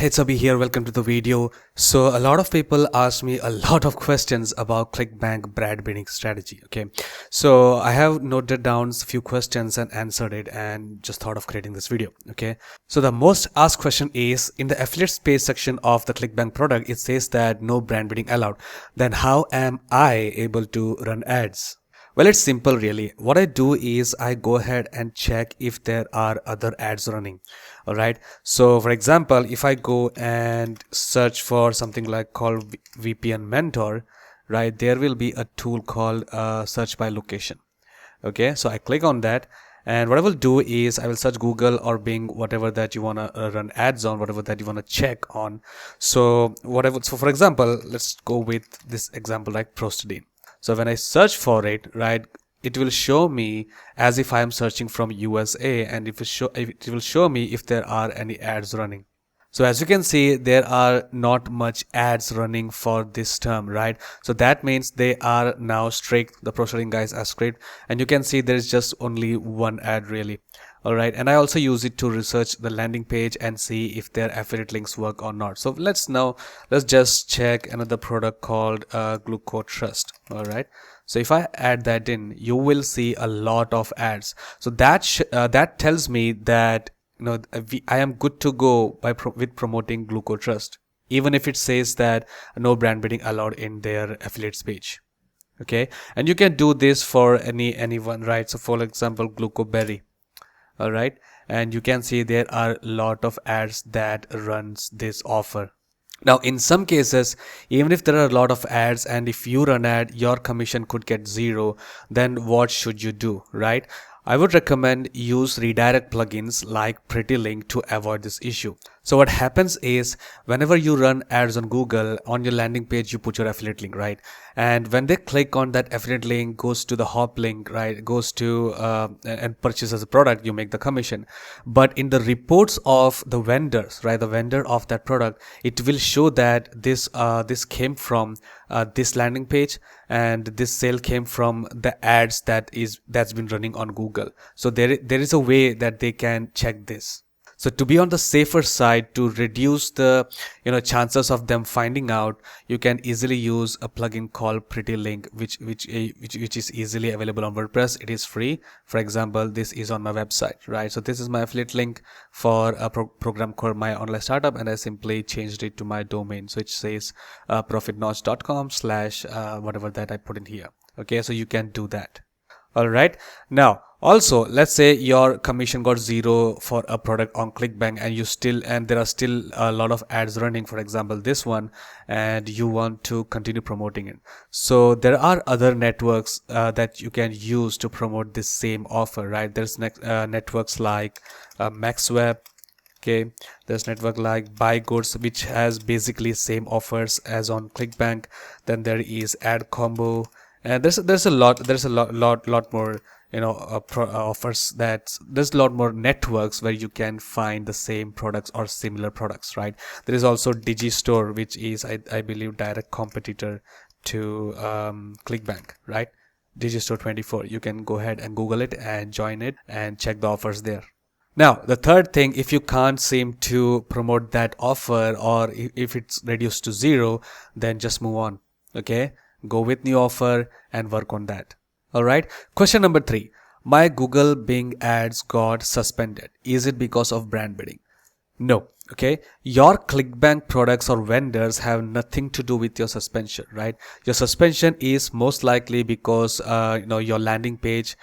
Hey, it's Abhi here. Welcome to the video. So a lot of people ask me a lot of questions about Clickbank brand building strategy. Okay, so I have noted down a few questions and answered it and just thought of creating this video. Okay, so the most asked question is in the affiliate space section of the Clickbank product, it says that no brand building allowed. Then how am I able to run ads? Well, it's simple really. What I do is I go ahead and check if there are other ads running. All right. So for example, if I go and search for something like called VPN Mentor, right, there will be a tool called search by location. Okay. So I click on that. And what I will do is I will search Google or Bing, whatever that you want to run ads on, whatever that you want to check on. So for example, let's go with this example like Prostadine. So when I search for it, right, it will show me as if I am searching from USA, and it will show me if there are any ads running. So as you can see, there are not much ads running for this term, right? So that means they are now strict. The Prostadine guys are strict, and you can see there is just only one ad really. All right, and I also use it to research the landing page and see if their affiliate links work or not. So let's just check another product called Trust. All right, so if I add that in, you will see a lot of ads. So that tells me that I am good to go with promoting Trust, even if it says that no brand bidding allowed in their affiliates page. Okay, and you can do this for anyone, right? So for example, Glucoberry. All right, and you can see there are a lot of ads that runs this offer. Now in some cases, even if there are a lot of ads and if you run ad, your commission could get zero, then what should you do, right? I would recommend use redirect plugins like PrettyLink to avoid this issue. So what happens is whenever you run ads on Google, on your landing page, you put your affiliate link, right? And when they click on that affiliate link, goes to the hop link, right? Goes to and purchases a product, you make the commission. But in the reports of the vendors, right? The vendor of that product, it will show that this came from this landing page, and this sale came from the ads that's been running on Google. So there is a way that they can check this. So to be on the safer side, to reduce the chances of them finding out, you can easily use a plugin called PrettyLink, which is easily available on WordPress. It is free. For example, this is on my website, right? So this is my affiliate link for a program called My Online Startup, and I simply changed it to my domain, so it says profitnotch.com/ whatever that I put in here. Okay, so you can do that. All right, now also let's say your commission got zero for a product on Clickbank, and there are still a lot of ads running, for example this one, and you want to continue promoting it. So there are other networks that you can use to promote this same offer, right? There's networks like MaxWeb. Okay, there's network like Buy Goods, which has basically same offers as on Clickbank. Then there is Ad Combo, and there's a lot more offers. There's a lot more networks where you can find the same products or similar products, right? There is also Digistore, which is I believe direct competitor to Clickbank, right? Digistore 24. You can go ahead and Google it and join it and check the offers there. Now, the third thing, if you can't seem to promote that offer, or if it's reduced to zero, then just move on. Okay, go with new offer and work on that. All right. Question number 3. My Google Bing ads got suspended. Is it because of brand bidding? No. Okay, your Clickbank products or vendors have nothing to do with your suspension, right? Your suspension is most likely because your landing page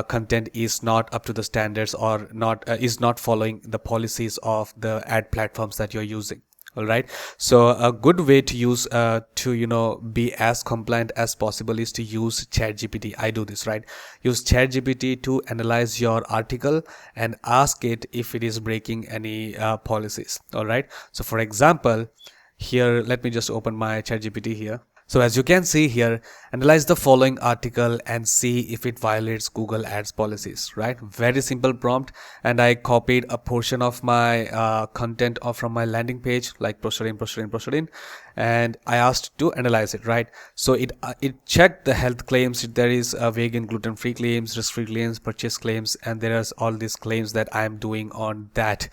content is not up to the standards, or is not following the policies of the ad platforms that you're using. All right, so a good way to use to be as compliant as possible is to use ChatGPT. I do this, right? Use ChatGPT to analyze your article and ask it if it is breaking any policies. All right, so for example, here let me just open my ChatGPT here. So as you can see here, analyze the following article and see if it violates Google Ads policies, right? Very simple prompt, and I copied a portion of my content from my landing page, like posted in, and I asked to analyze it, right? So it checked the health claims. There is vegan, gluten-free claims, risk-free claims, purchase claims, and there is all these claims that I am doing on that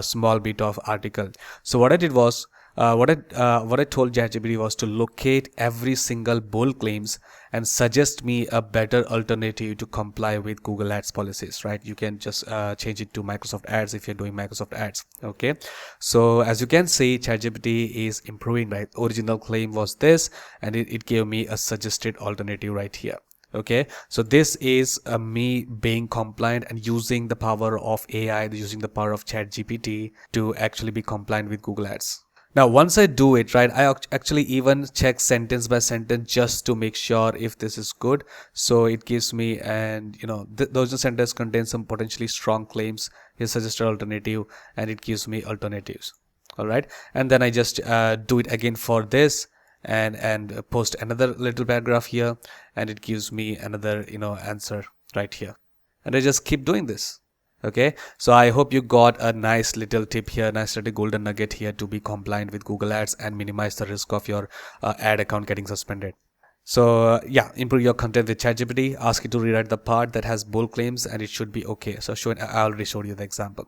small bit of article. So what I did was, what I told ChatGPT was to locate every single bull claims and suggest me a better alternative to comply with Google Ads policies, right? You can just change it to Microsoft Ads if you're doing Microsoft Ads. Okay, so as you can see, ChatGPT is improving, right? Original claim was this, and it gave me a suggested alternative right here. Okay, so this is me being compliant and using the power of AI, using the power of ChatGPT to actually be compliant with Google Ads. Now, once I do it, right, I actually even check sentence by sentence just to make sure if this is good. So it gives me, and those sentences contain some potentially strong claims. Here's suggested alternative, and it gives me alternatives. All right, and then I just do it again for this, and post another little paragraph here, and it gives me another answer right here, and I just keep doing this. Okay, so I hope you got a nice little tip here, nice little golden nugget here to be compliant with Google Ads and minimize the risk of your ad account getting suspended. So yeah, improve your content with ChatGPT. Ask it to rewrite the part that has bull claims, and it should be okay. So I already showed you the example.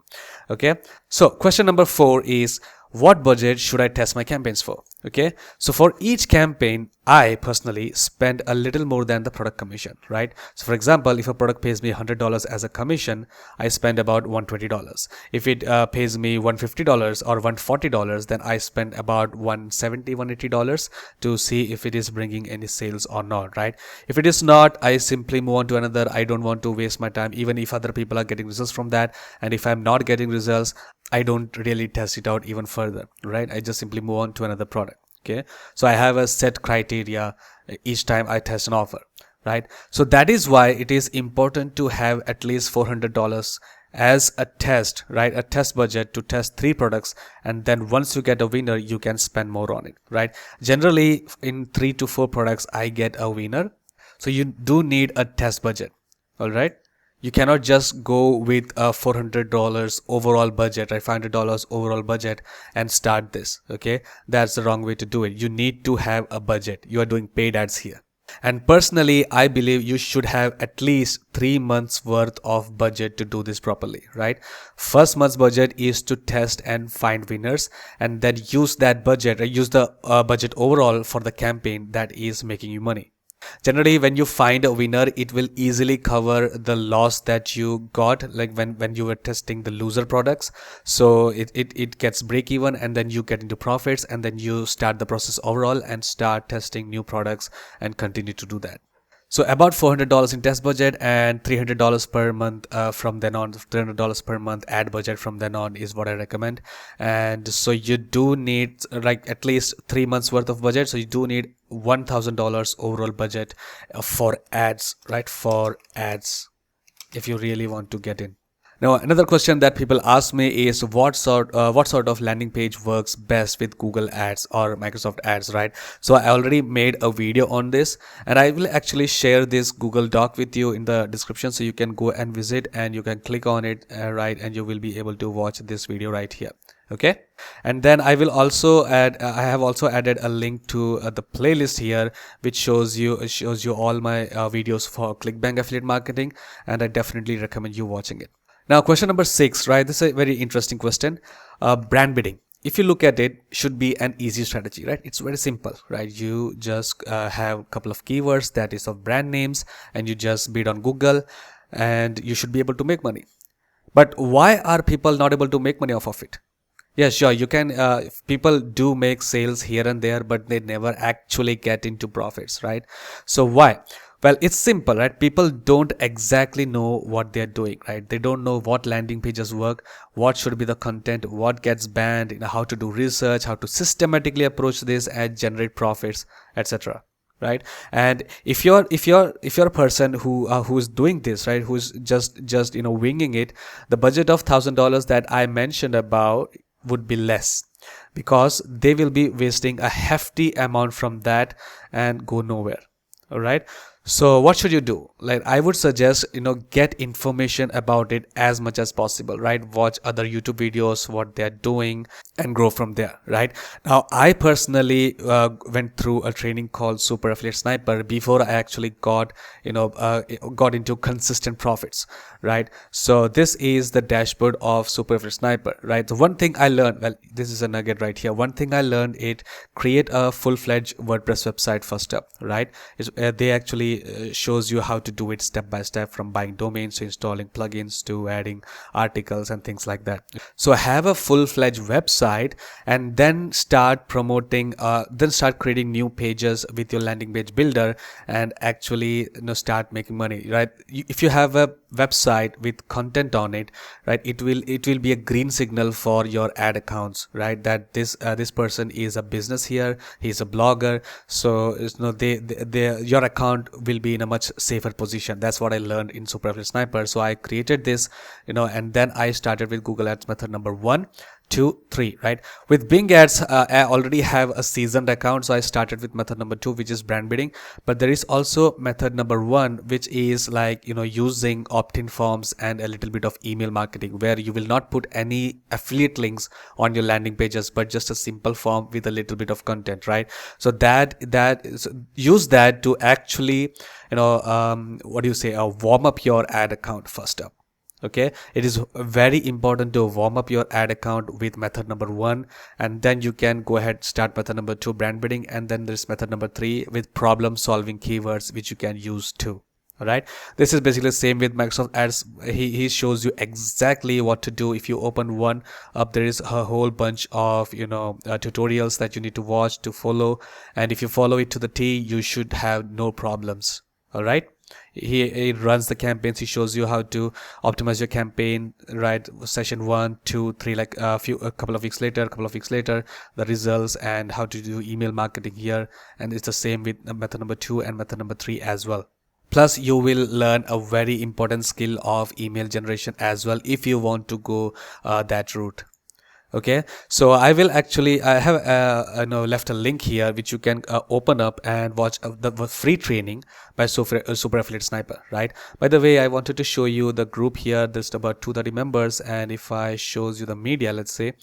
Okay, so question number 4 is, what budget should I test my campaigns for? Okay, so for each campaign, I personally spend a little more than the product commission, right? So for example, if a product pays me $100 as a commission, I spend about $120. If it pays me $150 or $140, then I spend about $170, $180 to see if it is bringing any sales or not, right? If it is not, I simply move on to another. I don't want to waste my time, even if other people are getting results from that. And if I'm not getting results, I don't really test it out even further, right? I just simply move on to another product. Okay, so I have a set criteria each time I test an offer, right? So that is why it is important to have at least $400 as a test, right? A test budget to test 3 products, and then once you get a winner, you can spend more on it, right? Generally, in 3 to 4 products, I get a winner. So you do need a test budget, all right? You cannot just go with a $400 overall budget, right? $500 overall budget and start this. Okay, that's the wrong way to do it. You need to have a budget. You are doing paid ads here. And personally, I believe you should have at least 3 months worth of budget to do this properly, right? First month's budget is to test and find winners, and then use that budget, use the budget overall for the campaign that is making you money. Generally, when you find a winner, it will easily cover the loss that you got, like when you were testing the loser products. So it gets break even, and then you get into profits, and then you start the process overall and start testing new products and continue to do that. So about $400 in test budget and $300 per month from then on. $300 per month ad budget from then on is what I recommend. And so you do need like at least 3 months worth of budget. So you do need $1,000 overall budget for ads, right? For ads, if you really want to get in. Now, another question that people ask me is what sort of landing page works best with Google Ads or Microsoft Ads, right? So I already made a video on this, and I will actually share this Google Doc with you in the description, so you can go and visit and you can click on it, right? And you will be able to watch this video right here. Okay, and then I will also add I have also added a link to the playlist here, which shows you all my videos for Clickbank affiliate marketing, and I definitely recommend you watching it. Now, question number 6, right? This is a very interesting question. Brand bidding, if you look at it, should be an easy strategy, right? It's very simple, right? You just have a couple of keywords that is of brand names, and you just bid on Google, and you should be able to make money. But why are people not able to make money off of it? Yeah, sure, you can, people do make sales here and there, but they never actually get into profits, right? So why? Well, it's simple, right? People don't exactly know what they're doing, right? They don't know what landing pages work, what should be the content, what gets banned, how to do research, how to systematically approach this and generate profits, etc. Right? And if you're a person who's doing this, right, who's just winging it, the budget of $1,000 that I mentioned about would be less. because they will be wasting a hefty amount from that and go nowhere. All right, so what should you do? Like, I would suggest, get information about it as much as possible, right? Watch other YouTube videos, what they're doing, and grow from there, right? Now, I personally went through a training called Super Affiliate Sniper before I actually got into consistent profits, right? So this is the dashboard of Super Affiliate Sniper, right? The one thing I learned, well, this is a nugget right here. One thing I learned, it create a full-fledged WordPress website first up, right? They actually shows you how to do it step by step, from buying domains to installing plugins to adding articles and things like that. So have a full-fledged website and then start promoting, then start creating new pages with your landing page builder and actually start making money, right? If you have a website with content on it, right, it will be a green signal for your ad accounts, right, that this person is a business here, he's a blogger, so your account will be in a much safer position. That's what I learned in Super Affiliate Sniper. So I created this, and then I started with Google Ads method number 1, 2, 3, right? With Bing Ads, I already have a seasoned account, so I started with method number 2, which is brand bidding. But there is also method number 1, which is like, using opt-in forms and a little bit of email marketing, where you will not put any affiliate links on your landing pages, but just a simple form with a little bit of content, right? So use that to actually, warm up your ad account first up. Okay, it is very important to warm up your ad account with method number 1, and then you can go ahead, start method number 2, brand bidding, and then there's method number 3 with problem solving keywords, which you can use too. All right, this is basically the same with Microsoft Ads. He shows you exactly what to do. If you open one up, there is a whole bunch of tutorials that you need to watch, to follow, and if you follow it to the T, you should have no problems. All right, he runs the campaigns. He shows you how to optimize your campaign, right? Session 1, 2, 3, like a couple of weeks later, the results, and how to do email marketing here. And it's the same with method number 2 and method number 3 as well. Plus, you will learn a very important skill of email generation as well if you want to go that route. Okay, so I have left a link here which you can open up and watch the free training by Super Affiliate Sniper, right? By the way, I wanted to show you the group here. There's about 230 members, and if I shows you the media, let's say,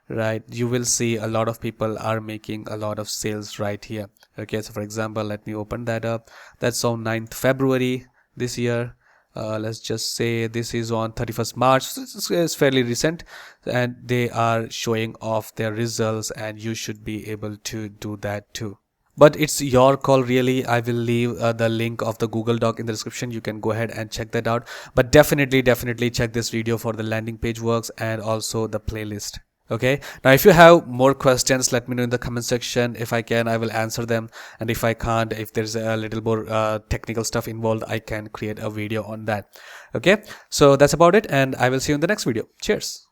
right, you will see a lot of people are making a lot of sales right here. Okay, so for example, let me open that up. That's on 9th February this year. Let's just say this is on 31st March. So it's fairly recent, and they are showing off their results, and you should be able to do that too. But it's your call, really. I will leave the link of the Google Doc in the description. You can go ahead and check that out. But definitely check this video for the landing page works and also the playlist. Okay, now if you have more questions, let me know in the comment section. If I can, I will answer them, and if I can't, if there's a little more technical stuff involved, I can create a video on that. Okay, so that's about it, and I will see you in the next video. Cheers.